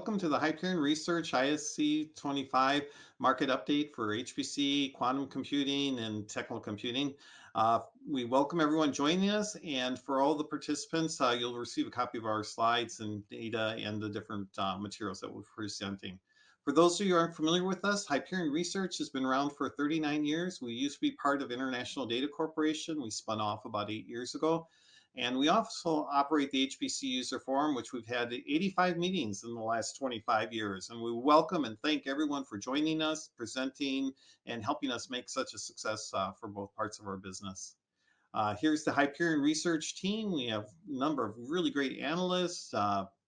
welcome to the Hyperion Research ISC25 market update for HPC, quantum computing, and technical computing. We welcome everyone joining us, and for all the participants, you'll receive a copy of our slides and data and the different materials that we're presenting. For those of you who aren't familiar with us, Hyperion Research has been around for 39 years. We used to be part of International Data Corporation. We spun off about 8 years ago. And we also operate the HPC User Forum, which we've had 85 meetings in the last 25 years. And we welcome and thank everyone for joining us, presenting, and helping us make such a success for both parts of our business. Here's the Hyperion Research team. We have a number of really great analysts,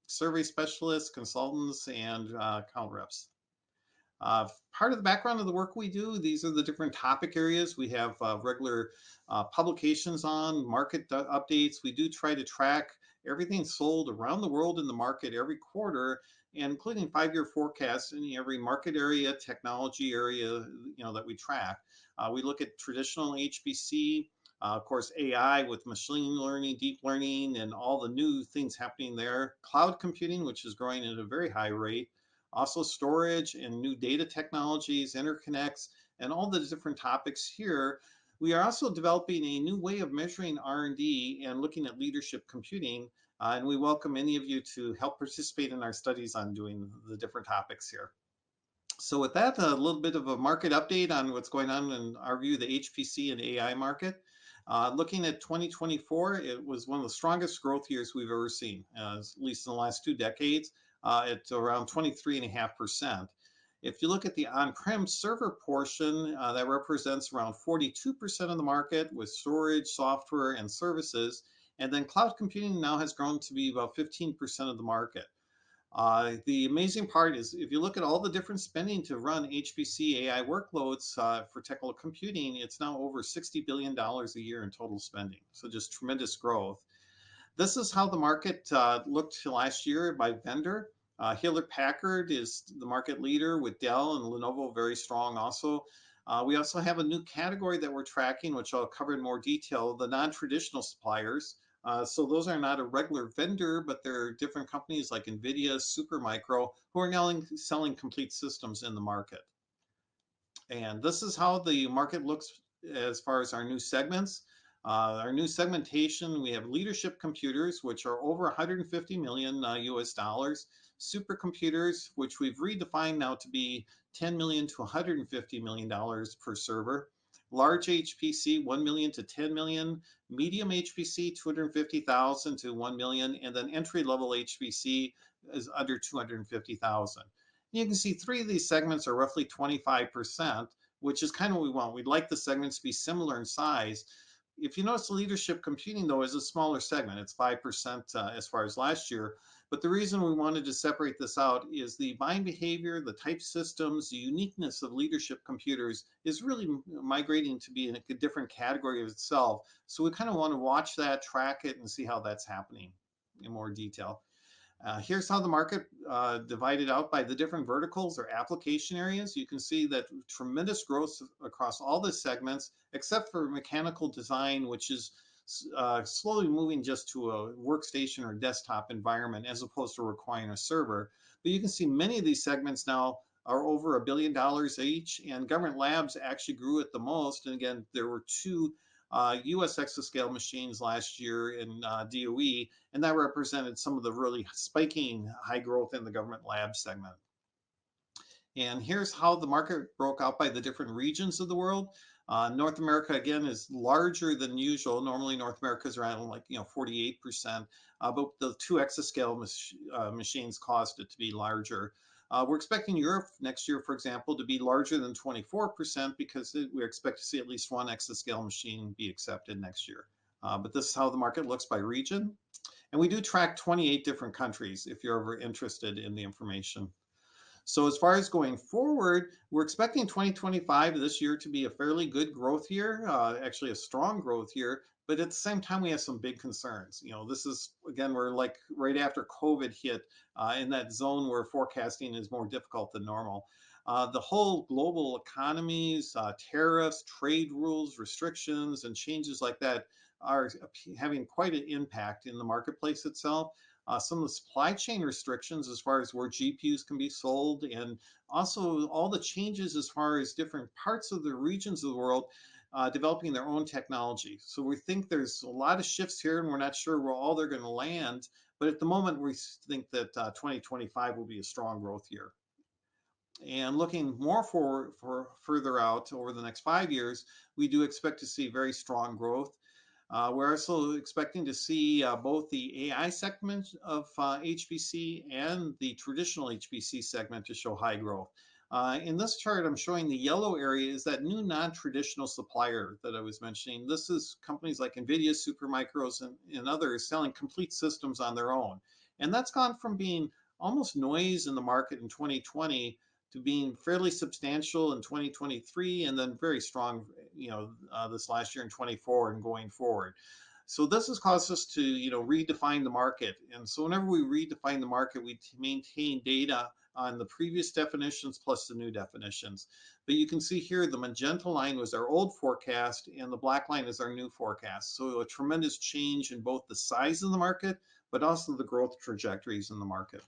survey specialists, consultants, and account reps. Part of the background of the work we do, these are the different topic areas. We have regular publications on, market updates. We do try to track everything sold around the world in the market every quarter, and including 5-year forecasts in every market area, technology area, that we track. We look at traditional HPC, of course, AI with machine learning, deep learning, and all the new things happening there. Cloud computing, which is growing at a very high rate. Also storage and new data technologies, interconnects, and all the different topics here. We are also developing a new way of measuring R&D and looking at leadership computing. And we welcome any of you to help participate in our studies on doing the different topics here. So with that, a little bit of a market update on what's going on in our view, the HPC and AI market. Looking at 2024, it was one of the strongest growth years we've ever seen, at least in the last 2 decades. At around 23.5%. If you look at the on-prem server portion, that represents around 42% of the market with storage, software, and services. And then cloud computing now has grown to be about 15% of the market. The amazing part is if you look at all the different spending to run HPC AI workloads for technical computing, it's now over $60 billion a year in total spending. So just tremendous growth. This is how the market looked last year by vendor. Hewlett-Packard is the market leader with Dell and Lenovo very strong also. We also have a new category that we're tracking, which I'll cover in more detail, the non-traditional suppliers. So those are not a regular vendor, but they're different companies like NVIDIA, Supermicro, who are now selling complete systems in the market. And this is how the market looks as far as our new segments. Our new segmentation, we have leadership computers, which are over 150 million US dollars. Supercomputers, which we've redefined now to be 10 million to 150 million dollars per server. Large HPC, 1 million to 10 million. Medium HPC, 250,000 to 1 million. And then entry-level HPC is under 250,000. You can see 3 of these segments are roughly 25%, which is kind of what we want. We'd like the segments to be similar in size. If you notice, leadership computing, though, is a smaller segment. It's 5% as far as last year. But the reason we wanted to separate this out is the buying behavior, the type systems, the uniqueness of leadership computers is really migrating to be in a different category of itself. So we kind of want to watch that, track it, and see how that's happening in more detail. Here's how the market divided out by the different verticals or application areas. You can see that tremendous growth across all the segments, except for mechanical design, which is slowly moving just to a workstation or desktop environment as opposed to requiring a server. But you can see many of these segments now are over $1 billion each, and government labs actually grew it the most. And again, there were 2 US exascale machines last year in DOE, and that represented some of the really spiking high growth in the government lab segment. And here's how the market broke out by the different regions of the world. North America, again, is larger than usual. Normally, North America is around 48%, but the 2 exascale machines caused it to be larger. We're expecting Europe next year, for example, to be larger than 24% because we expect to see at least 1 exascale machine be accepted next year. But this is how the market looks by region. And we do track 28 different countries if you're ever interested in the information. So as far as going forward, we're expecting 2025 this year to be a fairly good growth year, actually a strong growth year. But at the same time, we have some big concerns. This is, again, we're like right after COVID hit in that zone where forecasting is more difficult than normal. The whole global economies, tariffs, trade rules, restrictions, and changes like that are having quite an impact in the marketplace itself. some of the supply chain restrictions as far as where GPUs can be sold, and also all the changes as far as different parts of the regions of the world developing their own technology. So we think there's a lot of shifts here, and we're not sure where all they're going to land. But at the moment, we think that 2025 will be a strong growth year. And looking more for further out over the next 5 years, we do expect to see very strong growth. We're also expecting to see both the AI segment of HPC and the traditional HPC segment to show high growth. In this chart, I'm showing the yellow area is that new non-traditional supplier that I was mentioning. This is companies like NVIDIA, Supermicros, and others selling complete systems on their own. And that's gone from being almost noise in the market in 2020 to being fairly substantial in 2023, and then very strong, this last year in 24 and going forward. So this has caused us to, redefine the market. And so whenever we redefine the market, we maintain data on the previous definitions plus the new definitions. But you can see here the magenta line was our old forecast and the black line is our new forecast. So a tremendous change in both the size of the market, but also the growth trajectories in the market.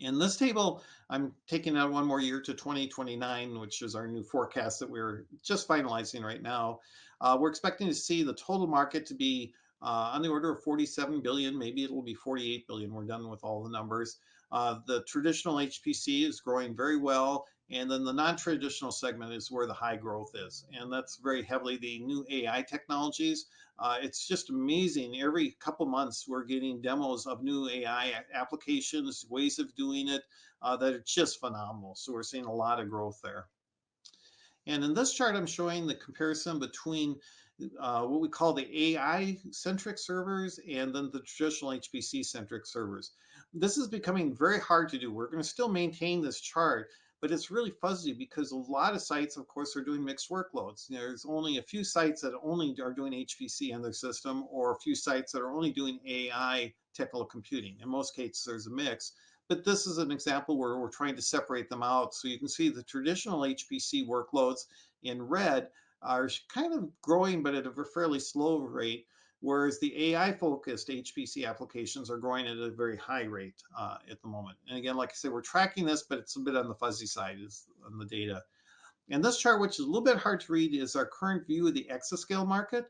In this table, I'm taking out one more year to 2029, which is our new forecast that we're just finalizing right now. We're expecting to see the total market to be on the order of 47 billion, maybe it'll be 48 billion. We're done with all the numbers. The traditional HPC is growing very well, and then the non-traditional segment is where the high growth is, and that's very heavily the new AI technologies. It's just amazing. Every couple months, we're getting demos of new AI applications, ways of doing it that are just phenomenal. So we're seeing a lot of growth there. And in this chart, I'm showing the comparison between what we call the AI-centric servers and then the traditional HPC-centric servers. This is becoming very hard to do. We're going to still maintain this chart, but it's really fuzzy because a lot of sites, of course, are doing mixed workloads. There's only a few sites that only are doing HPC in their system, or a few sites that are only doing AI technical computing. In most cases, there's a mix. But this is an example where we're trying to separate them out. So you can see the traditional HPC workloads in red are kind of growing, but at a fairly slow rate, whereas the AI-focused HPC applications are growing at a very high rate at the moment. And again, like I said, we're tracking this, but it's a bit on the fuzzy side on the data. And this chart, which is a little bit hard to read, is our current view of the exascale market.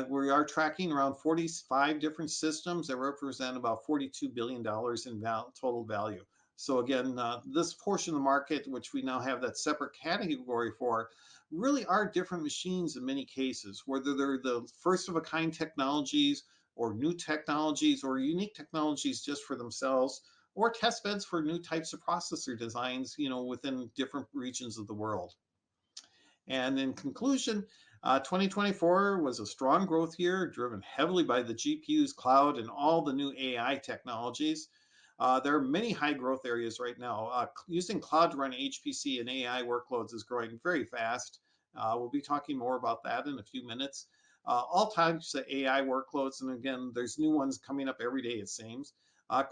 We are tracking around 45 different systems that represent about $42 billion in total value. So again, this portion of the market, which we now have that separate category for, really are different machines in many cases, whether they're the first of a kind technologies or new technologies or unique technologies just for themselves, or test beds for new types of processor designs, within different regions of the world. And in conclusion, 2024 was a strong growth year, driven heavily by the GPUs, cloud, and all the new AI technologies. There are many high growth areas right now. Using cloud to run HPC and AI workloads is growing very fast. We'll be talking more about that in a few minutes. All types of AI workloads, and again, there's new ones coming up every day, it seems.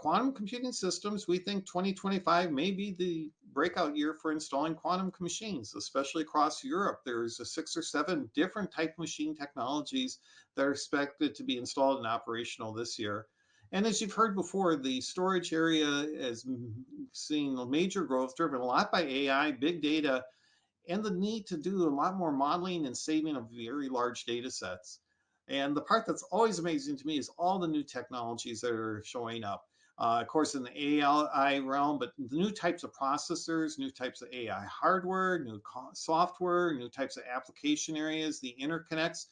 Quantum computing systems, we think 2025 may be the breakout year for installing quantum machines, especially across Europe. There's 6 or 7 different type machine technologies that are expected to be installed and operational this year. And as you've heard before, the storage area is seeing a major growth, driven a lot by AI, big data, and the need to do a lot more modeling and saving of very large data sets. And the part that's always amazing to me is all the new technologies that are showing up. Of course, in the AI realm, but the new types of processors, new types of AI hardware, new software, new types of application areas, the interconnects.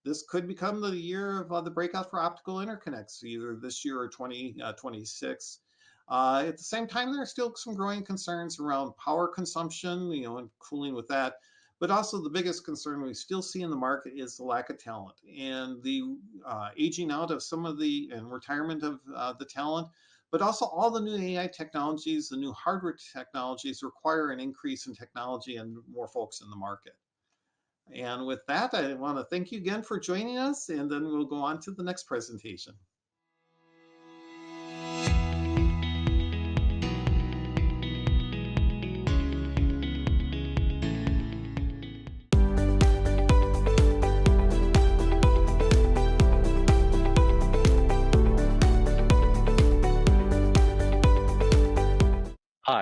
This could become the year of the breakout for optical interconnects, either this year or 2026. At the same time, there are still some growing concerns around power consumption, and cooling with that. But also the biggest concern we still see in the market is the lack of talent and the aging out of some of and retirement of the talent. But also all the new AI technologies, the new hardware technologies require an increase in technology and more folks in the market. And with that, I want to thank you again for joining us, and then we'll go on to the next presentation.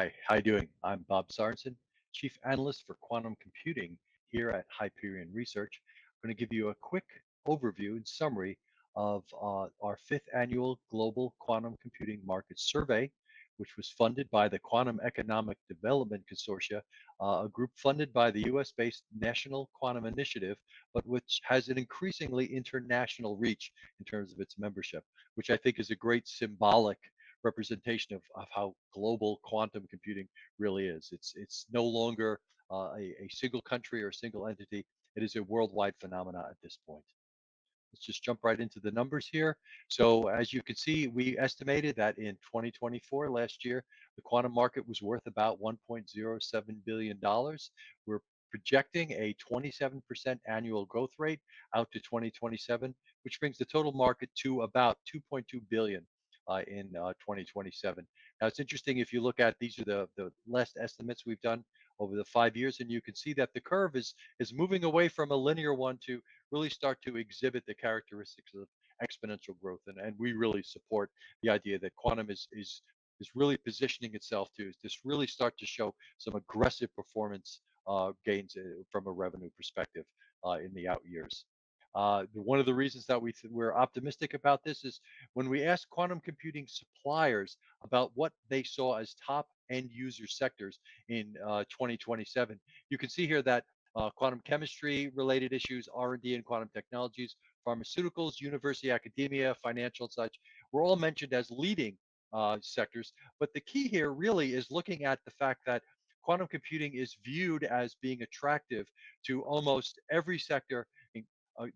Hi, how you doing? I'm Bob Sorensen, Chief Analyst for Quantum Computing here at Hyperion Research. I'm going to give you a quick overview and summary of our fifth annual Global Quantum Computing Market Survey, which was funded by the Quantum Economic Development Consortia, a group funded by the US-based National Quantum Initiative, but which has an increasingly international reach in terms of its membership, which I think is a great symbolic representation of how global quantum computing really is. It's no longer a single country or a single entity. It is a worldwide phenomena at this point. Let's just jump right into the numbers here. So as you can see, we estimated that in 2024, last year, the quantum market was worth about $1.07 billion. We're projecting a 27% annual growth rate out to 2027, which brings the total market to about 2.2 billion in 2027. Now it's interesting if you look at these are the last estimates we've done over the 5 years, and you can see that the curve is moving away from a linear one to really start to exhibit the characteristics of exponential growth. And we really support the idea that quantum is really positioning itself to just really start to show some aggressive performance gains from a revenue perspective in the out years. One of the reasons that we're optimistic about this is when we asked quantum computing suppliers about what they saw as top end user sectors in 2027, you can see here that quantum chemistry related issues, R&D and quantum technologies, pharmaceuticals, university academia, financial and such, were all mentioned as leading sectors. But the key here really is looking at the fact that quantum computing is viewed as being attractive to almost every sector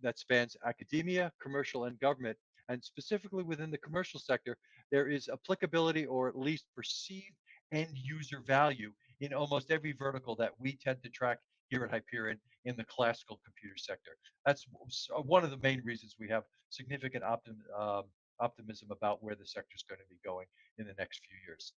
that spans academia, commercial, and government. And specifically within the commercial sector, there is applicability or at least perceived end user value in almost every vertical that we tend to track here at Hyperion in the classical computer sector. That's one of the main reasons we have significant optimism about where the sector is going to be going in the next few years.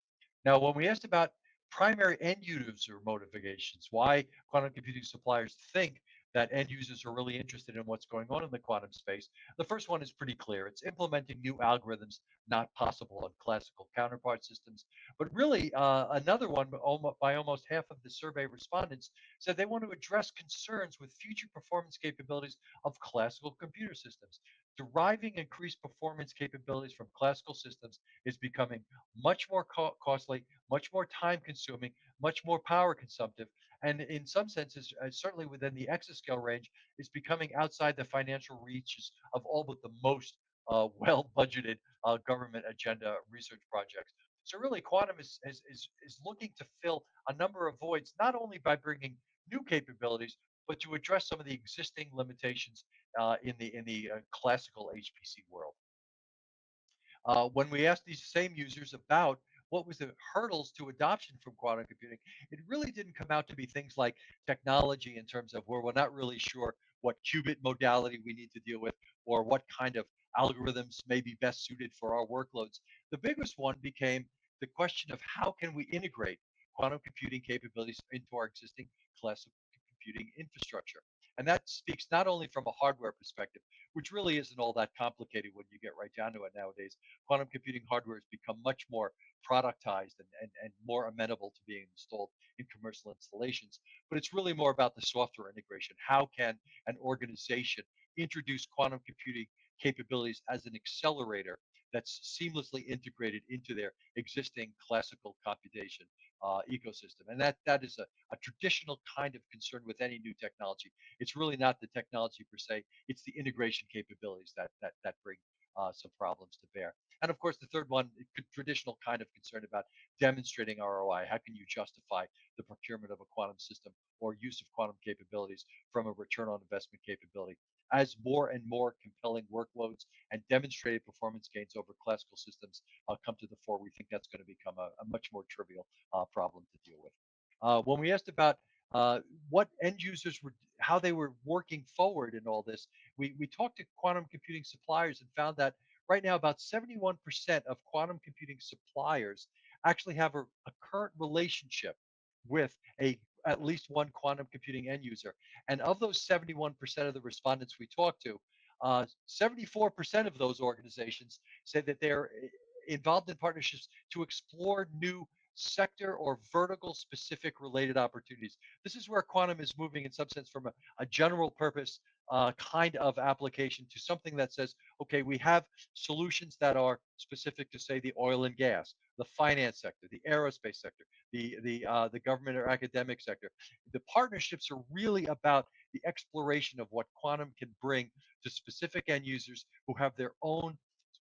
Now, when we asked about primary end user motivations, why quantum computing suppliers think that end users are really interested in what's going on in the quantum space. The first one is pretty clear. It's implementing new algorithms not possible on classical counterpart systems. But really, another one by almost half of the survey respondents said they want to address concerns with future performance capabilities of classical computer systems. Deriving increased performance capabilities from classical systems is becoming much more costly, much more time consuming, much more power consumptive, and in some senses, certainly within the exascale range, is becoming outside the financial reaches of all but the most well-budgeted government agenda research projects. So really, quantum is looking to fill a number of voids, not only by bringing new capabilities, but to address some of the existing limitations in the classical HPC world. When we asked these same users about what was the hurdles to adoption from quantum computing, it really didn't come out to be things like technology in terms of where we're not really sure what qubit modality we need to deal with or what kind of algorithms may be best suited for our workloads. The biggest one became the question of how can we integrate quantum computing capabilities into our existing classical computing infrastructure. And that speaks not only from a hardware perspective, which really isn't all that complicated when you get right down to it nowadays. Quantum computing hardware has become much more productized and more amenable to being installed in commercial installations. But it's really more about the software integration. How can an organization introduce quantum computing capabilities as an accelerator that's seamlessly integrated into their existing classical computation ecosystem? And that is a traditional kind of concern with any new technology. It's really not the technology per se; it's the integration capabilities that bring some problems to bear. And of course, the third one, traditional kind of concern about demonstrating ROI. How can you justify the procurement of a quantum system or use of quantum capabilities from a return on investment capability? As more and more compelling workloads and demonstrated performance gains over classical systems come to the fore, we think that's going to become a much more trivial problem to deal with. When we asked about what end users were, how they were working forward in all this, we talked to quantum computing suppliers and found that right now about 71% of quantum computing suppliers actually have a current relationship with at least one quantum computing end user. And of those 71% of the respondents we talked to, 74% of those organizations said that they're involved in partnerships to explore new sector or vertical specific related opportunities. This is where quantum is moving in some sense from a general purpose kind of application to something that says, okay, we have solutions that are specific to, say, the oil and gas, the finance sector, the aerospace sector, the government or academic sector. The partnerships are really about the exploration of what quantum can bring to specific end users who have their own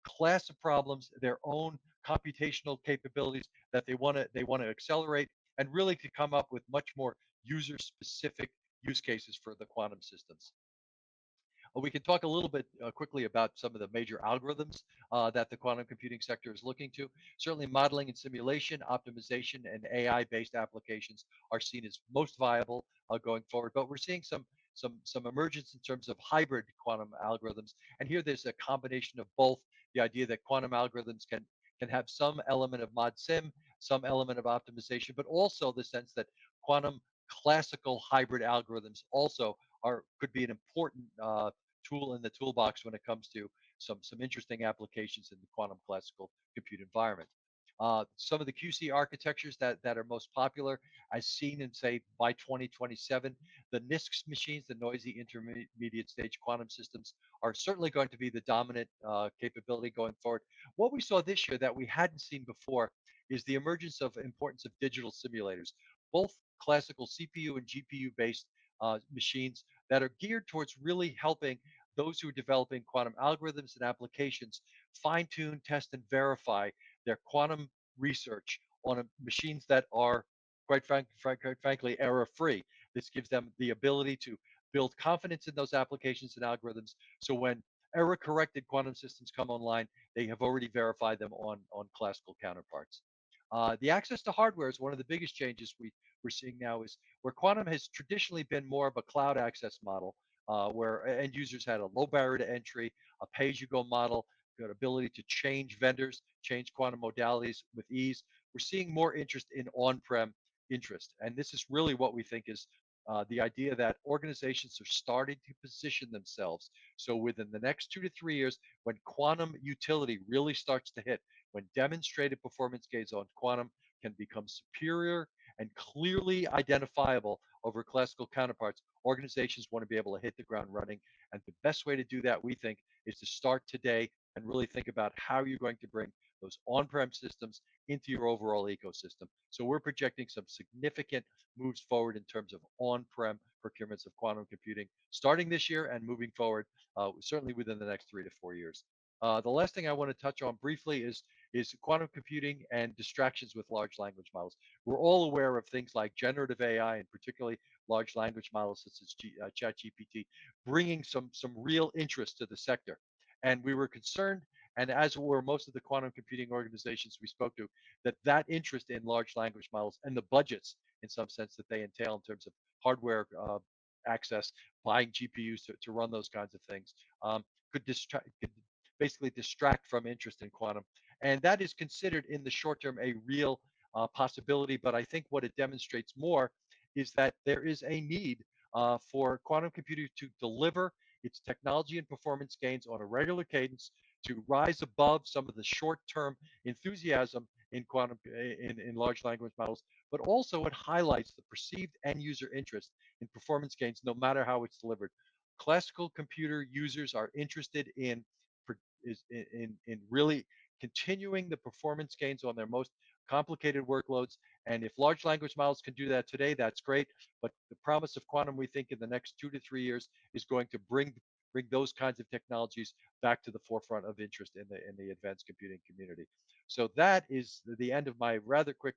class of problems, their own computational capabilities that they want to accelerate, and really to come up with much more user specific use cases for the quantum systems. We can talk a little bit quickly about some of the major algorithms that the quantum computing sector is looking to. Certainly modeling and simulation, optimization, and AI-based applications are seen as most viable going forward, but we're seeing some emergence in terms of hybrid quantum algorithms. And here there's a combination of both, the idea that quantum algorithms can have some element of mod sim, some element of optimization, but also the sense that quantum classical hybrid algorithms also could be an important tool in the toolbox when it comes to some interesting applications in the quantum classical compute environment. Some of the QC architectures that are most popular, as seen in, say, by 2027, the NISQ machines, the noisy intermediate stage quantum systems, are certainly going to be the dominant capability going forward. What we saw this year that we hadn't seen before is the emergence of importance of digital simulators, both classical CPU and GPU based machines that are geared towards really helping those who are developing quantum algorithms and applications fine tune, test, and verify their quantum research on machines that are, quite frankly, error free. This gives them the ability to build confidence in those applications and algorithms. So when error corrected quantum systems come online, they have already verified them on classical counterparts. The access to hardware is one of the biggest changes we're seeing now, is where quantum has traditionally been more of a cloud access model, where end users had a low barrier to entry, a pay-as-you-go model, got ability to change vendors, change quantum modalities with ease. We're seeing more interest in on-prem interest, and this is really what we think is the idea that organizations are starting to position themselves. So within the next 2 to 3 years, when quantum utility really starts to hit, when demonstrated performance gains on quantum can become superior and clearly identifiable over classical counterparts, organizations want to be able to hit the ground running. And the best way to do that, we think, is to start today and really think about how you're going to bring those on-prem systems into your overall ecosystem. So we're projecting some significant moves forward in terms of on-prem procurements of quantum computing starting this year and moving forward, certainly within the next 3 to 4 years. The last thing I want to touch on briefly is quantum computing and distractions with large language models. We're all aware of things like generative AI, and particularly large language models such as ChatGPT, bringing some real interest to the sector. And we were concerned, and as were most of the quantum computing organizations we spoke to, that interest in large language models and the budgets, in some sense, that they entail in terms of hardware access, buying GPUs to run those kinds of things, could basically distract from interest in quantum. And that is considered in the short term a real possibility. But I think what it demonstrates more is that there is a need for quantum computing to deliver its technology and performance gains on a regular cadence, to rise above some of the short-term enthusiasm in quantum in large language models, but also it highlights the perceived end user interest in performance gains, no matter how it's delivered. Classical computer users are interested in really continuing the performance gains on their most complicated workloads. And if large language models can do that today, that's great. But the promise of quantum, we think, in the next 2 to 3 years is going to bring those kinds of technologies back to the forefront of interest in the advanced computing community. So that is the end of my rather quick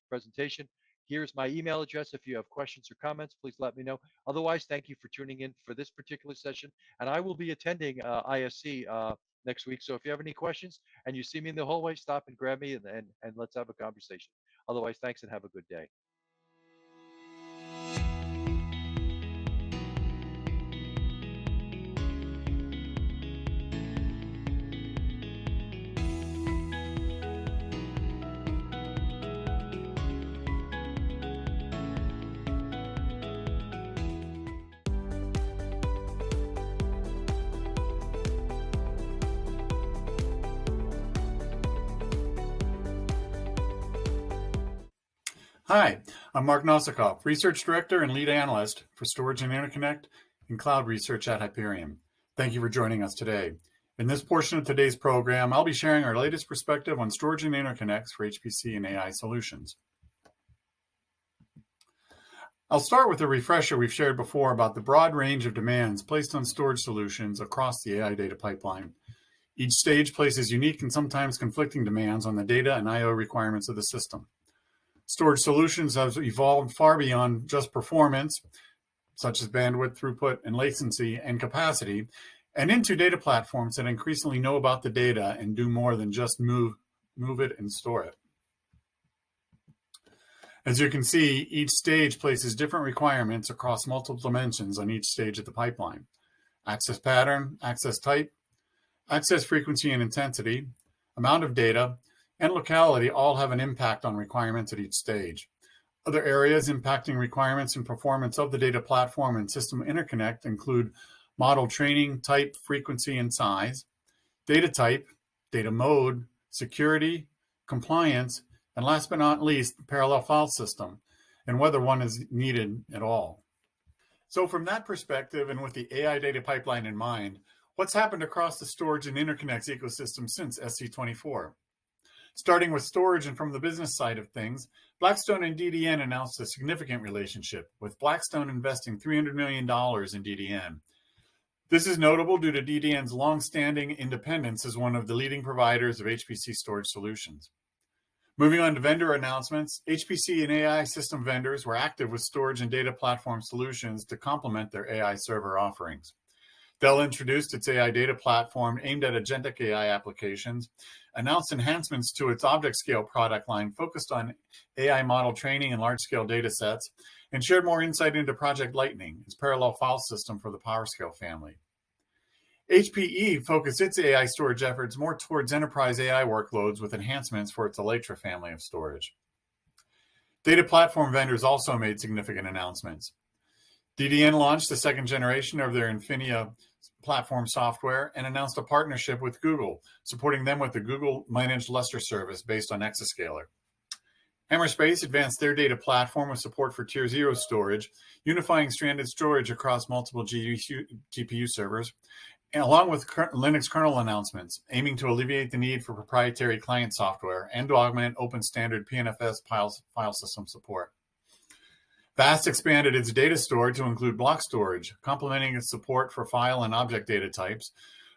presentation. Here's my email address. If you have questions or comments, please let me know. Otherwise, thank you for tuning in for this particular session. And I will be attending ISC next week. So if you have any questions and you see me in the hallway, stop and grab me, and let's have a conversation. Otherwise, thanks and have a good day. Hi, I'm Mark Nosikoff, Research Director and Lead Analyst for Storage and Interconnect and Cloud Research at Hyperion. Thank you for joining us today. In this portion of today's program, I'll be sharing our latest perspective on storage and interconnects for HPC and AI solutions. I'll start with a refresher we've shared before about the broad range of demands placed on storage solutions across the AI data pipeline. Each stage places unique and sometimes conflicting demands on the data and I/O requirements of the system. Storage solutions have evolved far beyond just performance, such as bandwidth, throughput, and latency and capacity, and into data platforms that increasingly know about the data and do more than just move it and store it. As you can see, each stage places different requirements across multiple dimensions on each stage of the pipeline. Access pattern, access type, access frequency and intensity, amount of data, and locality all have an impact on requirements at each stage. Other areas impacting requirements and performance of the data platform and system interconnect include model training, type, frequency, and size, data type, data mode, security, compliance, and last but not least, the parallel file system, and whether one is needed at all. So from that perspective, and with the AI data pipeline in mind, what's happened across the storage and interconnects ecosystem since SC24? Starting with storage and from the business side of things, Blackstone and DDN announced a significant relationship, with Blackstone investing $300 million in DDN. This is notable due to DDN's long-standing independence as one of the leading providers of HPC storage solutions. Moving on to vendor announcements, HPC and AI system vendors were active with storage and data platform solutions to complement their AI server offerings. Dell introduced its AI data platform aimed at agentic AI applications, announced enhancements to its ObjectScale product line focused on AI model training and large-scale data sets, and shared more insight into Project Lightning, its parallel file system for the PowerScale family. HPE focused its AI storage efforts more towards enterprise AI workloads with enhancements for its Elytra family of storage. Data platform vendors also made significant announcements. DDN launched the second generation of their Infinia platform software and announced a partnership with Google, supporting them with the Google Managed Lustre service based on Exascaler. Hammerspace advanced their data platform with support for Tier 0 storage, unifying stranded storage across multiple GPU servers, and along with Linux kernel announcements, aiming to alleviate the need for proprietary client software and to augment open standard PNFS file system support. VAST expanded its data store to include block storage, complementing its support for file and object data types.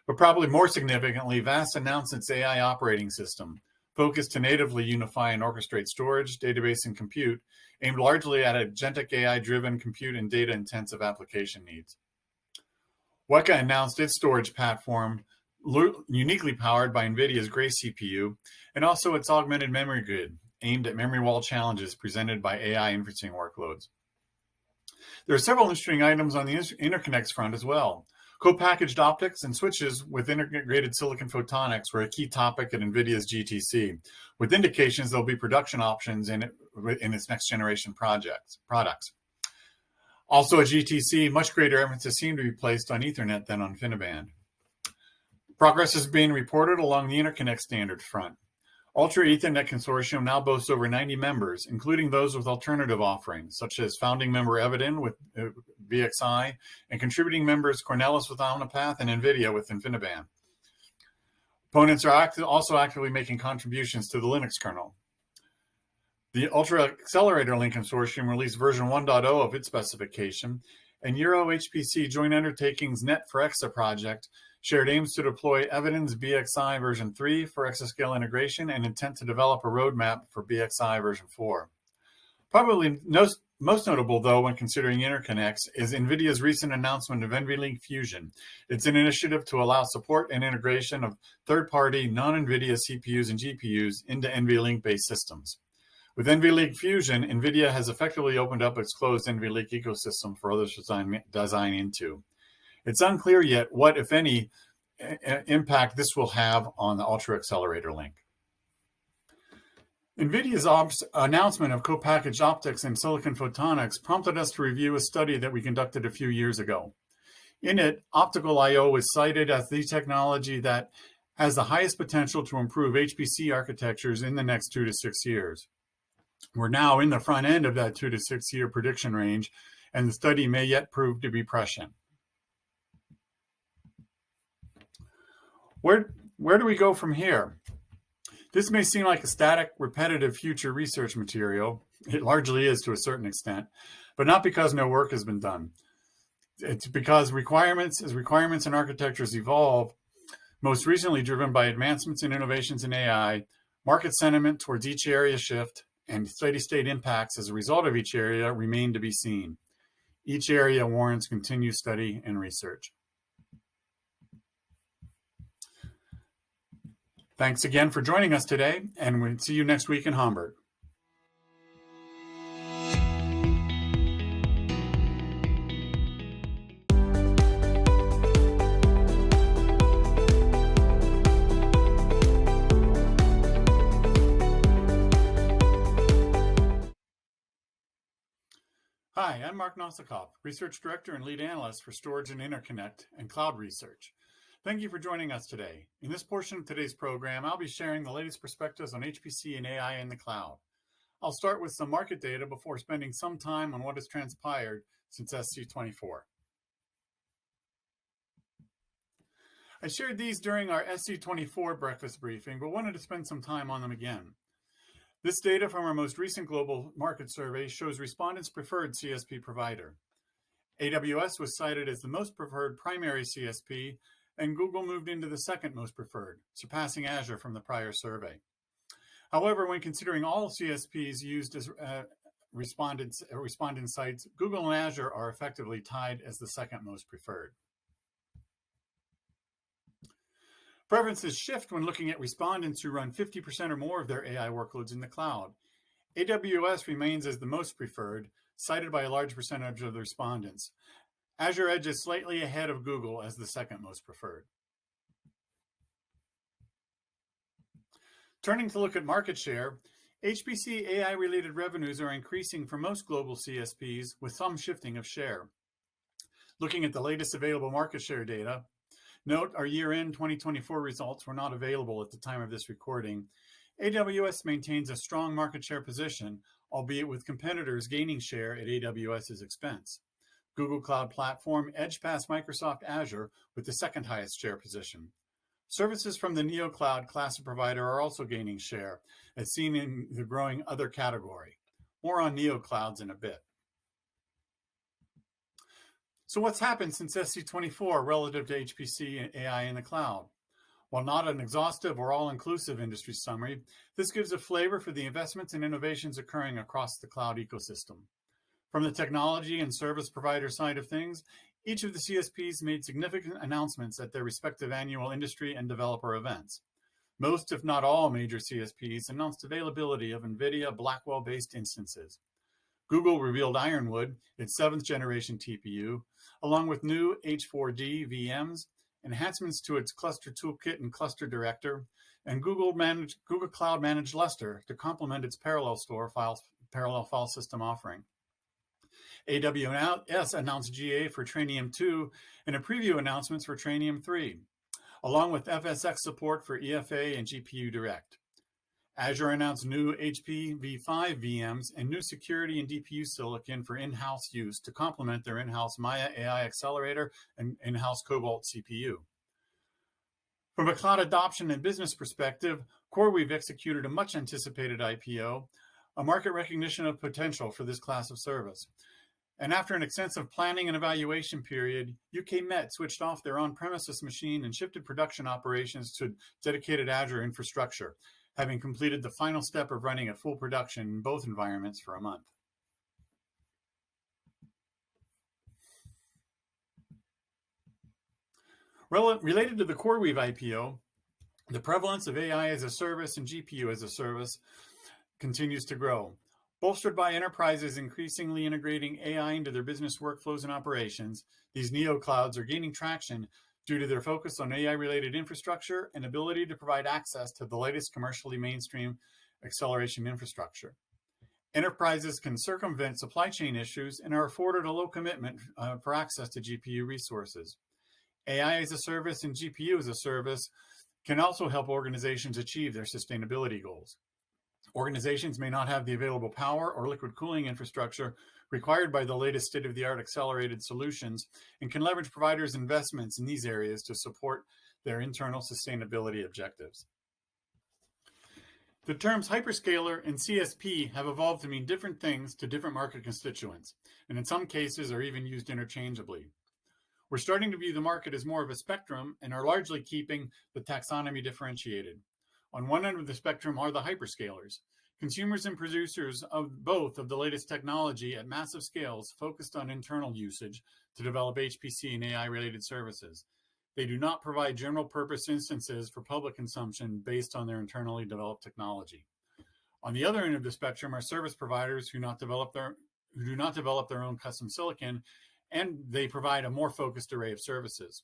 But probably more significantly, VAST announced its AI operating system, focused to natively unify and orchestrate storage, database, and compute, aimed largely at agentic AI-driven compute and data-intensive application needs. Weka announced its storage platform, uniquely powered by NVIDIA's Grace CPU, and also its augmented memory grid, aimed at memory wall challenges presented by AI inferencing workloads. There are several interesting items on the interconnects front as well. Co-packaged optics and switches with integrated silicon photonics were a key topic at NVIDIA's GTC, with indications there'll be production options in its next generation products. Also at GTC, much greater emphasis seemed to be placed on Ethernet than on InfiniBand. Progress is being reported along the interconnect standard front. Ultra Ethernet Consortium now boasts over 90 members, including those with alternative offerings, such as founding member Evidin with BXI, and contributing members Cornelis with Omnipath and NVIDIA with InfiniBand. Opponents are also actively making contributions to the Linux kernel. The Ultra Accelerator Link Consortium released version 1.0 of its specification, and Euro HPC Joint Undertakings Net for Exa project shared aims to deploy Evidin's BXI version 3 for exascale integration and intent to develop a roadmap for BXI version 4. Probably most notable, though, when considering interconnects, is NVIDIA's recent announcement of NVLink Fusion. It's an initiative to allow support and integration of third-party non-NVIDIA CPUs and GPUs into NVLink-based systems. With NVLink Fusion, NVIDIA has effectively opened up its closed NVLink ecosystem for others to design into. It's unclear yet what, if any, impact this will have on the Ultra Accelerator Link. NVIDIA's announcement of co-packaged optics and silicon photonics prompted us to review a study that we conducted a few years ago. In it, optical I/O was cited as the technology that has the highest potential to improve HPC architectures in the next 2 to 6 years. We're now in the front end of that 2 to 6 year prediction range, and the study may yet prove to be prescient. Where do we go from here? This may seem like a static, repetitive future research material. It largely is to a certain extent, but not because no work has been done. It's because as requirements and architectures evolve, most recently driven by advancements and innovations in AI, market sentiment towards each area shift, and steady-state impacts as a result of each area remain to be seen. Each area warrants continued study and research. Thanks again for joining us today, and we'll see you next week in Hamburg. Hi, I'm Mark Nosikoff, Research Director and Lead Analyst for Storage and Interconnect and Cloud Research. Thank you for joining us today. In this portion of today's program, I'll be sharing the latest perspectives on HPC and AI in the cloud. I'll start with some market data before spending some time on what has transpired since SC24. I shared these during our SC24 breakfast briefing, but wanted to spend some time on them again. This data from our most recent global market survey shows respondents' preferred CSP provider. AWS was cited as the most preferred primary CSP, and Google moved into the second most preferred, surpassing Azure from the prior survey. However, when considering all CSPs used as respondent sites, Google and Azure are effectively tied as the second most preferred. Preferences shift when looking at respondents who run 50% or more of their AI workloads in the cloud. AWS remains as the most preferred, cited by a large percentage of the respondents. Azure Edge is slightly ahead of Google as the second most preferred. Turning to look at market share, HPC AI-related revenues are increasing for most global CSPs, with some shifting of share. Looking at the latest available market share data, note our year-end 2024 results were not available at the time of this recording. AWS maintains a strong market share position, albeit with competitors gaining share at AWS's expense. Google Cloud Platform edged past Microsoft Azure with the second highest share position. Services from the NeoCloud class of provider are also gaining share, as seen in the growing other category. More on NeoClouds in a bit. So what's happened since SC24 relative to HPC and AI in the cloud? While not an exhaustive or all-inclusive industry summary, this gives a flavor for the investments and innovations occurring across the cloud ecosystem. From the technology and service provider side of things, each of the CSPs made significant announcements at their respective annual industry and developer events. Most, if not all, major CSPs announced availability of NVIDIA Blackwell-based instances. Google revealed Ironwood, its 7th generation TPU, along with new H4D VMs, enhancements to its cluster toolkit and cluster director, and Google Cloud managed Lustre to complement its parallel file system offering. AWS announced GA for Trainium 2 and a preview announcements for Trainium 3, along with FSX support for EFA and GPU Direct. Azure announced new HP v5 VMs and new security and DPU silicon for in-house use to complement their in-house Maya AI accelerator and in-house Cobalt CPU. From a cloud adoption and business perspective, CoreWeave executed a much anticipated IPO, a market recognition of potential for this class of service. And after an extensive planning and evaluation period, UK Met switched off their on-premises machine and shifted production operations to dedicated Azure infrastructure, having completed the final step of running at full production in both environments for a month. Related to the CoreWeave IPO, the prevalence of AI as a service and GPU as a service continues to grow. Bolstered by enterprises increasingly integrating AI into their business workflows and operations, these neoclouds are gaining traction due to their focus on AI-related infrastructure and ability to provide access to the latest commercially mainstream acceleration infrastructure. Enterprises can circumvent supply chain issues and are afforded a low commitment for access to GPU resources. AI as a service and GPU as a service can also help organizations achieve their sustainability goals. Organizations may not have the available power or liquid cooling infrastructure required by the latest state-of-the-art accelerated solutions and can leverage providers' investments in these areas to support their internal sustainability objectives. The terms hyperscaler and CSP have evolved to mean different things to different market constituents, and in some cases are even used interchangeably. We're starting to view the market as more of a spectrum and are largely keeping the taxonomy differentiated. On one end of the spectrum are the hyperscalers, consumers and producers of both of the latest technology at massive scales focused on internal usage to develop HPC and AI-related services. They do not provide general-purpose instances for public consumption based on their internally developed technology. On the other end of the spectrum are service providers who do not develop their own custom silicon, and they provide a more focused array of services.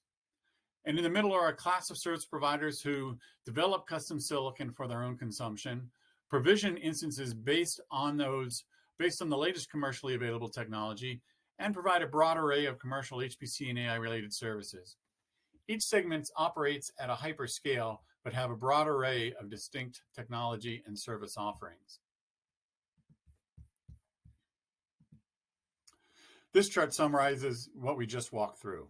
And in the middle are a class of service providers who develop custom silicon for their own consumption, provision instances based on the latest commercially available technology, and provide a broad array of commercial HPC and AI-related services. Each segment operates at a hyperscale, but have a broad array of distinct technology and service offerings. This chart summarizes what we just walked through.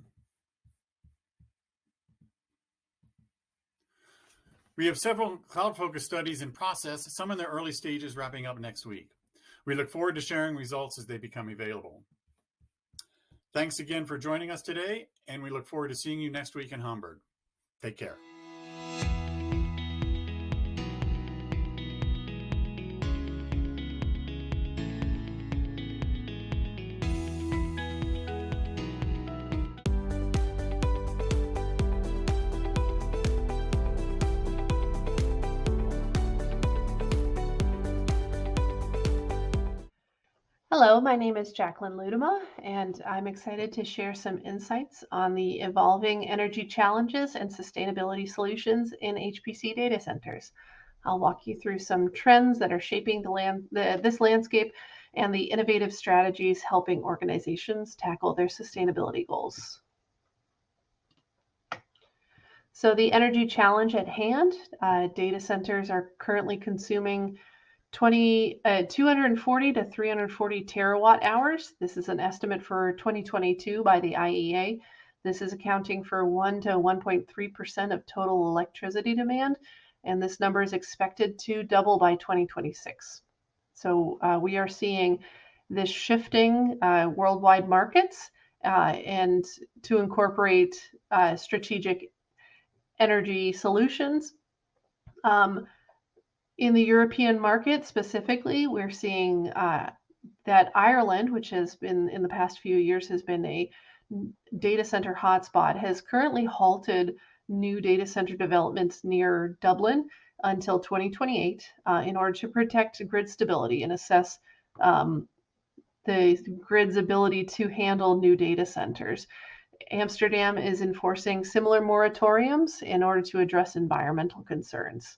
We have several cloud-focused studies in process, some in their early stages wrapping up next week. We look forward to sharing results as they become available. Thanks again for joining us today, and we look forward to seeing you next week in Hamburg. Take care. Hello, my name is Jacqueline Ludema, and I'm excited to share some insights on the evolving energy challenges and sustainability solutions in HPC data centers. I'll walk you through some trends that are shaping this landscape and the innovative strategies helping organizations tackle their sustainability goals. So the energy challenge at hand, data centers are currently consuming 240 to 340 terawatt hours. This is an estimate for 2022 by the IEA. This is accounting for 1 to 1.3% of total electricity demand, and this number is expected to double by 2026. So we are seeing this shifting worldwide markets and to incorporate strategic energy solutions. In the European market specifically, we're seeing that Ireland, which has been in the past few years has been a data center hotspot, has currently halted new data center developments near Dublin until 2028 in order to protect grid stability and assess the grid's ability to handle new data centers. Amsterdam is enforcing similar moratoriums in order to address environmental concerns.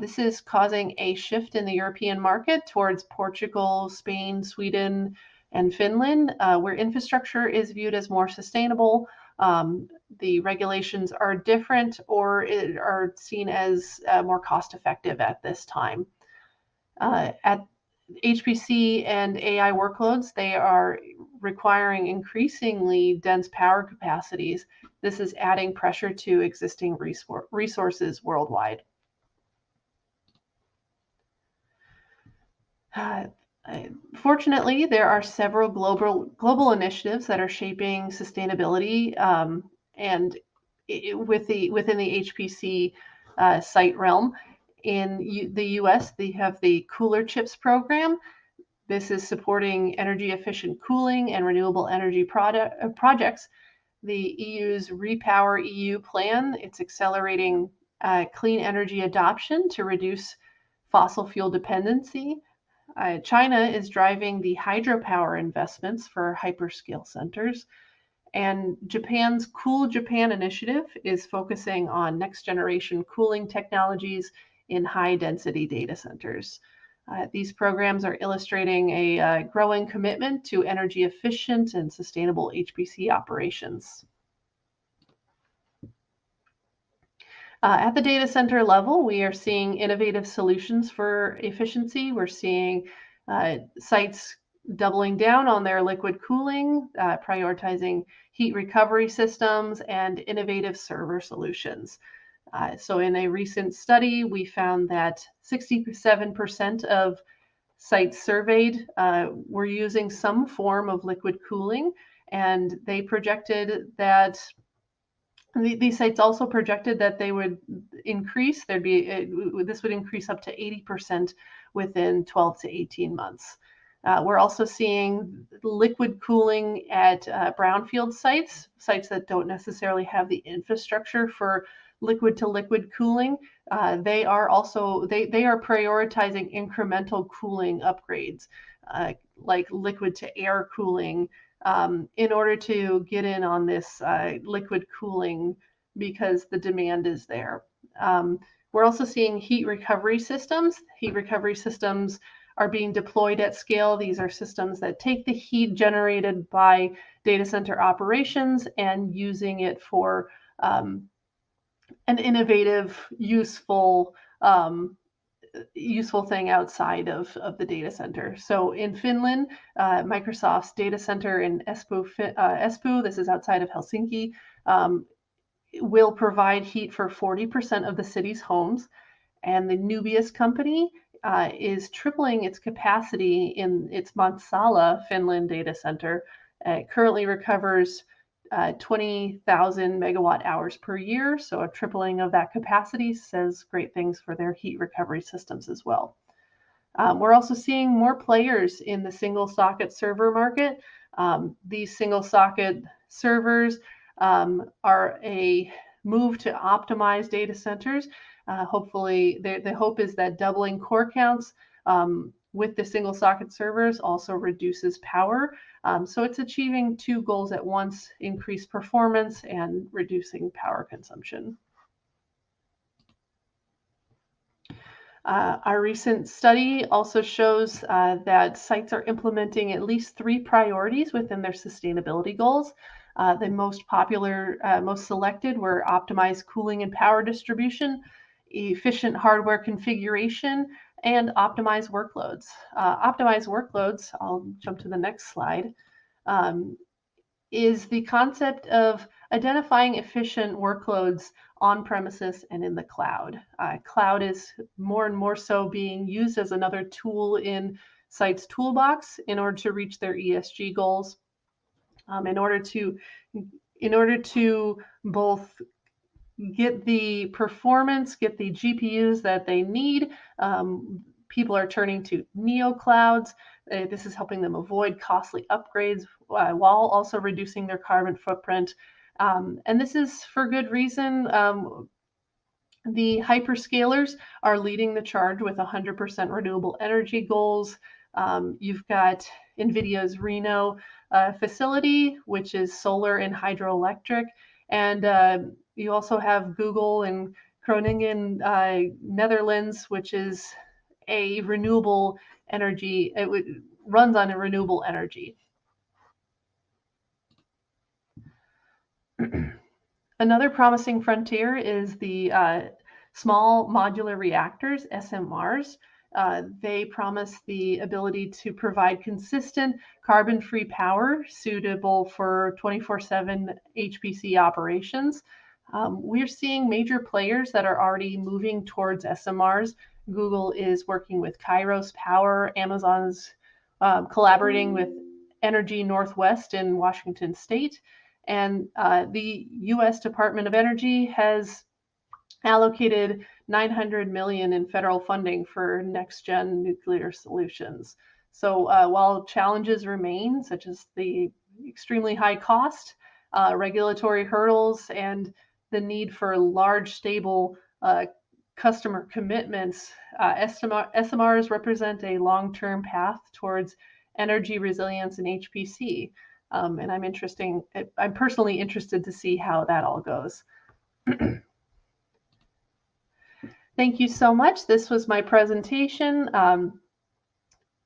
This is causing a shift in the European market towards Portugal, Spain, Sweden, and Finland, where infrastructure is viewed as more sustainable. The regulations are different or are seen as more cost-effective at this time. At HPC and AI workloads, they are requiring increasingly dense power capacities. This is adding pressure to existing resources worldwide. Fortunately, there are several global initiatives that are shaping sustainability and within the HPC site realm. In the US, they have the Cooler Chips program. This is supporting energy efficient cooling and renewable energy projects. The EU's Repower EU plan, it's accelerating clean energy adoption to reduce fossil fuel dependency. China is driving the hydropower investments for hyperscale centers, and Japan's Cool Japan initiative is focusing on next generation cooling technologies in high density data centers. These programs are illustrating a growing commitment to energy efficient and sustainable HPC operations. At the data center level, we are seeing innovative solutions for efficiency. We're seeing sites doubling down on their liquid cooling, prioritizing heat recovery systems, and innovative server solutions. So in a recent study, we found that 67% of sites surveyed were using some form of liquid cooling, and they projected that these sites also projected that they would increase. This would increase up to 80% within 12 to 18 months. We're also seeing liquid cooling at brownfield sites that don't necessarily have the infrastructure for liquid to liquid cooling. They are prioritizing incremental cooling upgrades, like liquid to air cooling, in order to get in on this liquid cooling because the demand is there. We're also seeing heat recovery systems. Heat recovery systems are being deployed at scale. These are systems that take the heat generated by data center operations and using it for an innovative, useful thing outside of the data center. So in Finland, Microsoft's data center in Espoo, this is outside of Helsinki, will provide heat for 40% of the city's homes. And the Nubius company is tripling its capacity in its Mäntsälä, Finland data center. It currently recovers 20,000 megawatt hours per year. So a tripling of that capacity says great things for their heat recovery systems as well. We're also seeing more players in the single socket server market. These single socket servers are a move to optimize data centers. Hopefully, the hope is that doubling core counts with the single socket servers also reduces power. So it's achieving two goals at once: increased performance and reducing power consumption. Our recent study also shows that sites are implementing at least 3 priorities within their sustainability goals. The most popular, most selected were optimized cooling and power distribution, efficient hardware configuration, and optimized workloads. Optimized workloads, I'll jump to the next slide, is the concept of identifying efficient workloads on premises and in the cloud. Cloud is more and more so being used as another tool in sites' toolbox in order to reach their ESG goals. In order to both get the performance, get the GPUs that they need, people are turning to neoclouds. This is helping them avoid costly upgrades while also reducing their carbon footprint. And this is for good reason. The hyperscalers are leading the charge with 100% renewable energy goals. You've got NVIDIA's Reno facility, which is solar and hydroelectric. And you also have Google in Groningen, Netherlands, which is a renewable energy. It runs on a renewable energy. Another promising frontier is the small modular reactors, SMRs. They promise the ability to provide consistent carbon-free power suitable for 24/7 HPC operations. We're seeing major players that are already moving towards SMRs. Google is working with Kairos Power, Amazon's collaborating with Energy Northwest in Washington State, and the U.S. Department of Energy has allocated $900 million in federal funding for next-gen nuclear solutions. So while challenges remain, such as the extremely high cost, regulatory hurdles, and the need for large, stable customer commitments, SMRs represent a long-term path towards energy resilience in HPC. And I'm personally interested to see how that all goes. Thank you so much. This was my presentation.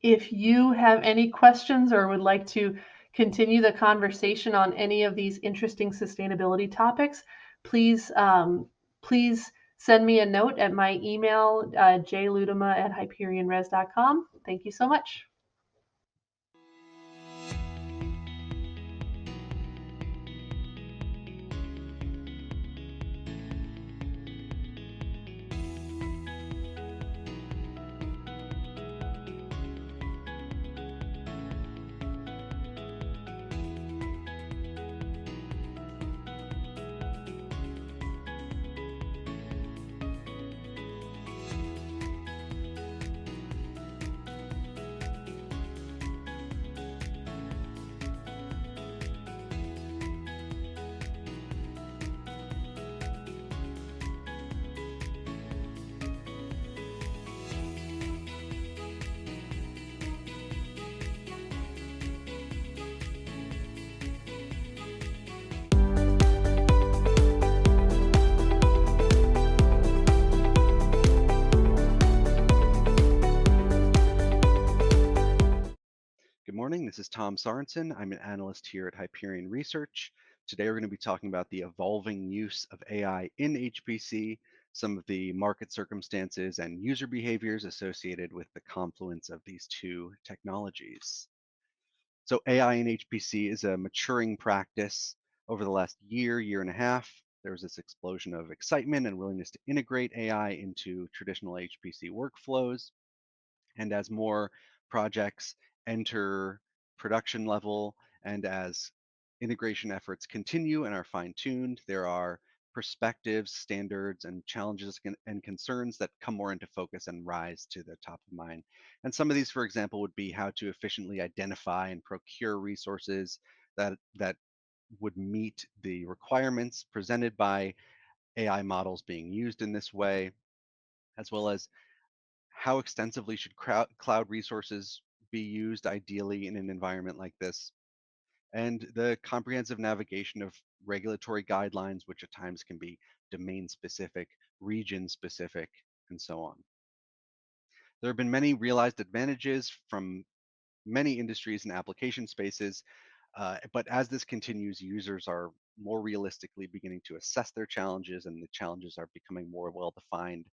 If you have any questions or would like to continue the conversation on any of these interesting sustainability topics, please send me a note at my email, jludema@hyperionres.com. Thank you so much. Good morning, this is Tom Sorensen. I'm an analyst here at Hyperion Research. Today we're going to be talking about the evolving use of AI in HPC, some of the market circumstances and user behaviors associated with the confluence of these two technologies. So AI in HPC is a maturing practice. Over the last year and a half, there was this explosion of excitement and willingness to integrate AI into traditional HPC workflows. And as more projects enter production level and as integration efforts continue and are fine-tuned, there are perspectives, standards, and challenges and concerns that come more into focus and rise to the top of mind. And some of these, for example, would be how to efficiently identify and procure resources that would meet the requirements presented by AI models being used in this way, as well as how extensively should cloud resources be used ideally in an environment like this, and the comprehensive navigation of regulatory guidelines, which at times can be domain specific, region specific, and so on. There have been many realized advantages from many industries and application spaces, but as this continues, users are more realistically beginning to assess their challenges, and the challenges are becoming more well defined.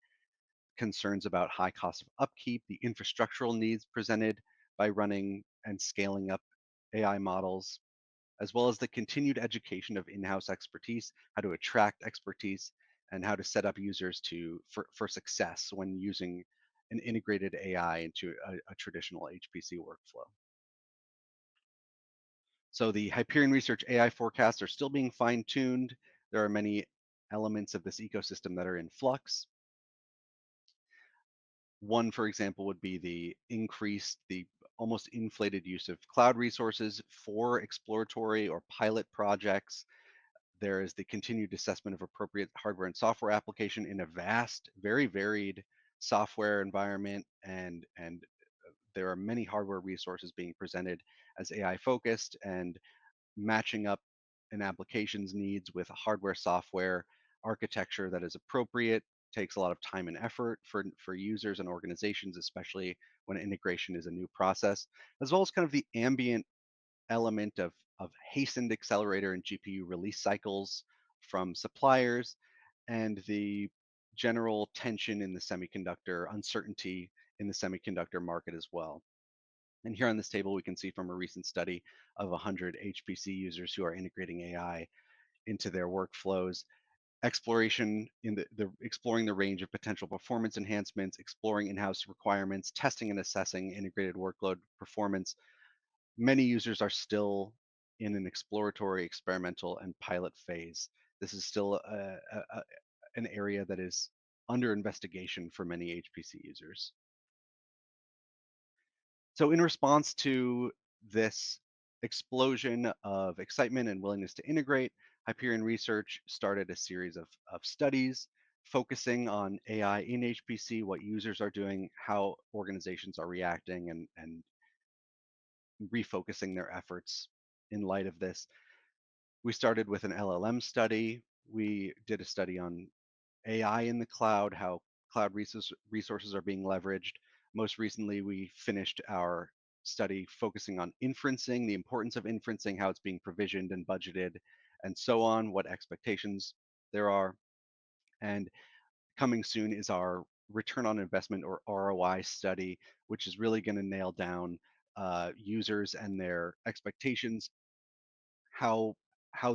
Concerns about high cost of upkeep, the infrastructural needs presented by running and scaling up AI models, as well as the continued education of in-house expertise, how to attract expertise, and how to set up users for success when using an integrated AI into a traditional HPC workflow. So the Hyperion Research AI forecasts are still being fine-tuned. There are many elements of this ecosystem that are in flux. One, for example, would be the almost inflated use of cloud resources for exploratory or pilot projects. There is the continued assessment of appropriate hardware and software application in a vast, very varied software environment, and there are many hardware resources being presented as AI focused, and matching up an application's needs with a hardware software architecture that is appropriate takes a lot of time and effort for users and organizations, especially when integration is a new process, as well as kind of the ambient element of hastened accelerator and GPU release cycles from suppliers, and the general tension in the semiconductor, uncertainty in the semiconductor market as well. And here on this table, we can see from a recent study of 100 HPC users who are integrating AI into their workflows, exploration in exploring the range of potential performance enhancements, exploring in-house requirements, testing and assessing integrated workload performance. Many users are still in an exploratory, experimental, and pilot phase. This is still an area that is under investigation for many HPC users. So in response to this explosion of excitement and willingness to integrate, Hyperion Research started a series of studies focusing on AI in HPC, what users are doing, how organizations are reacting, and refocusing their efforts in light of this. We started with an LLM study. We did a study on AI in the cloud, how cloud resources are being leveraged. Most recently, we finished our study focusing on inferencing, the importance of inferencing, how it's being provisioned and budgeted, and so on, what expectations there are. And coming soon is our return on investment, or ROI study, which is really going to nail down users and their expectations, how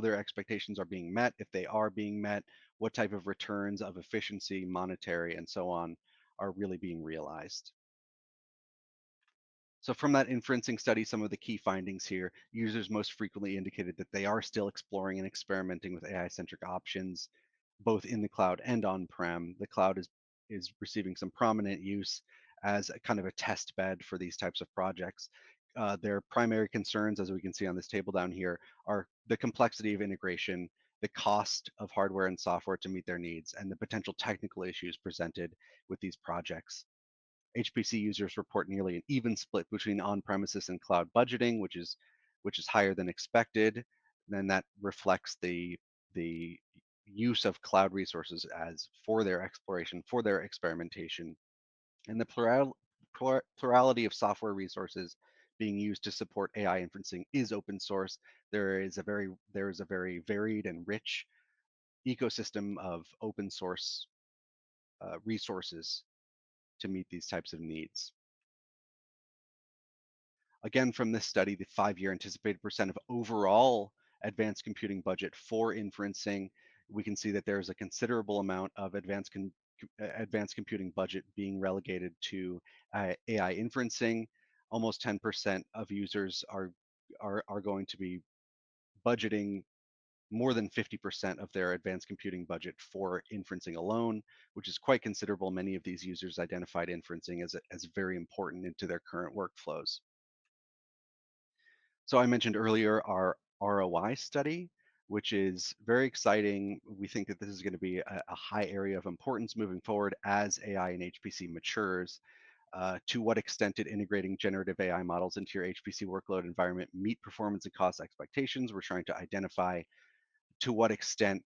their expectations are being met, if they are being met, what type of returns of efficiency, monetary, and so on are really being realized. So from that inferencing study, some of the key findings here: users most frequently indicated that they are still exploring and experimenting with AI-centric options, both in the cloud and on-prem. The cloud is receiving some prominent use as a kind of a test bed for these types of projects. Their primary concerns, as we can see on this table down here, are the complexity of integration, the cost of hardware and software to meet their needs, and the potential technical issues presented with these projects. HPC users report nearly an even split between on-premises and cloud budgeting, which is higher than expected. Then that reflects the use of cloud resources as for their exploration, for their experimentation, and the plurality of software resources being used to support AI inferencing is open source. There is a very varied and rich ecosystem of open source resources to meet these types of needs. Again, from this study, the 5-year anticipated percent of overall advanced computing budget for inferencing, we can see that there's a considerable amount of advanced computing budget being relegated to AI inferencing. Almost 10% of users are going to be budgeting more than 50% of their advanced computing budget for inferencing alone, which is quite considerable. Many of these users identified inferencing as very important into their current workflows. So I mentioned earlier our ROI study, which is very exciting. We think that this is going to be a high area of importance moving forward as AI and HPC matures. To what extent did integrating generative AI models into your HPC workload environment meet performance and cost expectations? We're trying to identify to what extent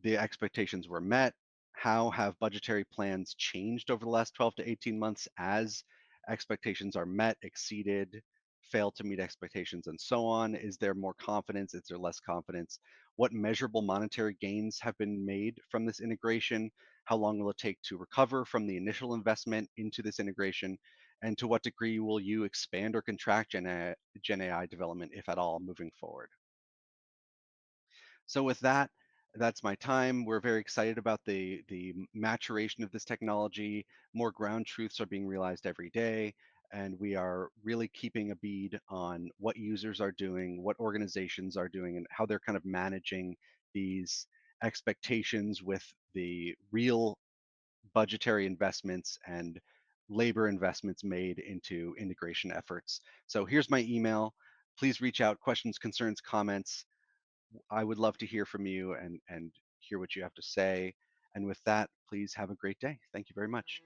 the expectations were met. How have budgetary plans changed over the last 12 to 18 months as expectations are met, exceeded, failed to meet expectations, and so on? Is there more confidence? Is there less confidence? What measurable monetary gains have been made from this integration? How long will it take to recover from the initial investment into this integration? And to what degree will you expand or contract Gen AI development, if at all, moving forward? So with that, that's my time. We're very excited about the maturation of this technology. More ground truths are being realized every day, and we are really keeping a bead on what users are doing, what organizations are doing, and how they're kind of managing these expectations with the real budgetary investments and labor investments made into integration efforts. So here's my email. Please reach out, questions, concerns, comments. I would love to hear from you and hear what you have to say. And with that, please have a great day. Thank you very much.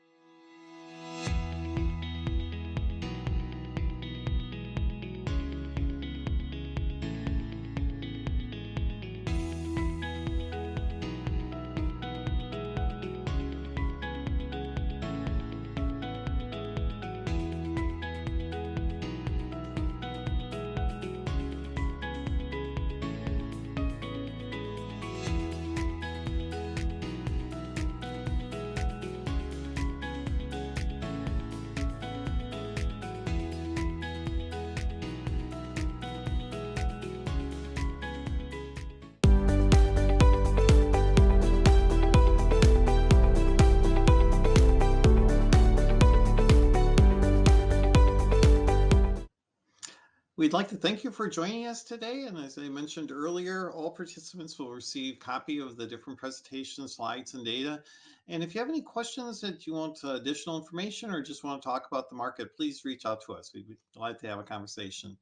We'd like to thank you for joining us today. And as I mentioned earlier, all participants will receive a copy of the different presentation slides and data. And if you have any questions that you want additional information or just want to talk about the market, please reach out to us. We'd be glad to have a conversation.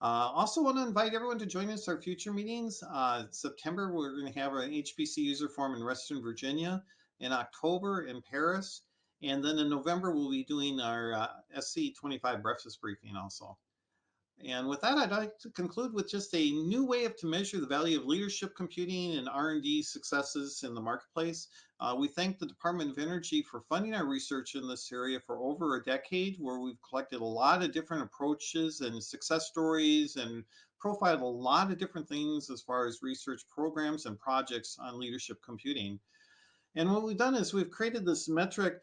Also want to invite everyone to join us at our future meetings. September, we're going to have an HPC user forum in Western Virginia. In October, in Paris. And then in November, we'll be doing our SC25 breakfast briefing also. And with that, I'd like to conclude with just a new way to measure the value of leadership computing and R&D successes in the marketplace. We thank the Department of Energy for funding our research in this area for over a decade, where we've collected a lot of different approaches and success stories and profiled a lot of different things as far as research programs and projects on leadership computing. And what we've done is we've created this metric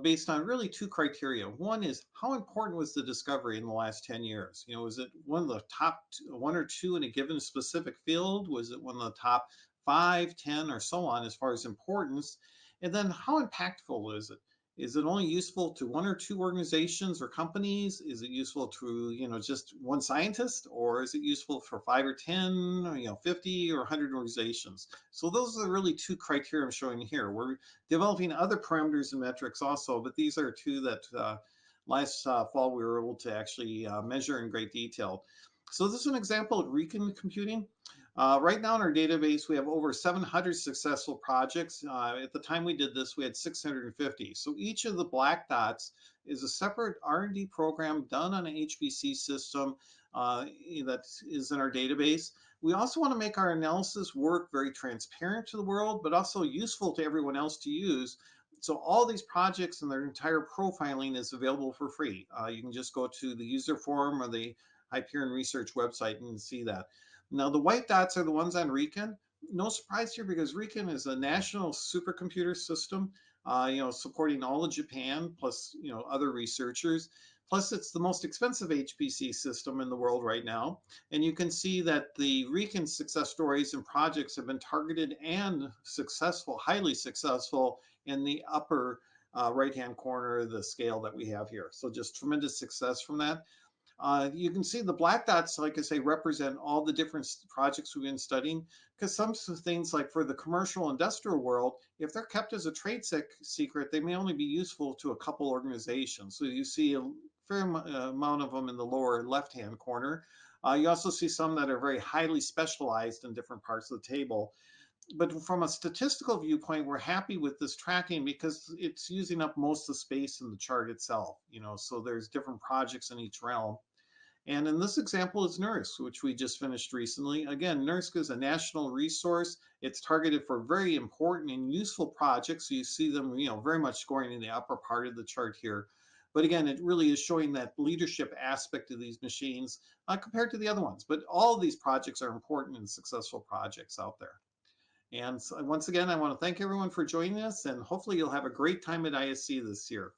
based on really two criteria. One is how important was the discovery in the last 10 years? Was it one of the top one or two in a given specific field? Was it one of the top 5, 10, or so on as far as importance? And then how impactful is it? Is it only useful to one or two organizations or companies? Is it useful to, just one scientist, or is it useful for 5 or 10, or, 50 or 100 organizations? So those are really two criteria I'm showing here. We're developing other parameters and metrics also, but these are two that last fall we were able to actually measure in great detail. So this is an example of Recon computing. Right now in our database, we have over 700 successful projects. At the time we did this, we had 650. So each of the black dots is a separate R&D program done on an HPC system that is in our database. We also want to make our analysis work very transparent to the world, but also useful to everyone else to use. So all these projects and their entire profiling is available for free. You can just go to the user forum or the Hyperion Research website and see that. Now, the white dots are the ones on Recon. No surprise here because Recon is a national supercomputer system, supporting all of Japan, plus, other researchers. Plus, it's the most expensive HPC system in the world right now. And you can see that the Recon success stories and projects have been targeted and successful, highly successful in the upper right-hand corner of the scale that we have here. So just tremendous success from that. You can see the black dots, like I say, represent all the different projects we've been studying, because some things like for the commercial industrial world, if they're kept as a trade secret, they may only be useful to a couple organizations. So you see a fair amount of them in the lower left-hand corner. You also see some that are very highly specialized in different parts of the table. But from a statistical viewpoint, we're happy with this tracking because it's using up most of the space in the chart itself. So there's different projects in each realm. And in this example is NERSC, which we just finished recently. Again, NERSC is a national resource. It's targeted for very important and useful projects. So you see them, very much scoring in the upper part of the chart here. But again, it really is showing that leadership aspect of these machines compared to the other ones. But all of these projects are important and successful projects out there. And so once again, I want to thank everyone for joining us, and hopefully you'll have a great time at ISC this year.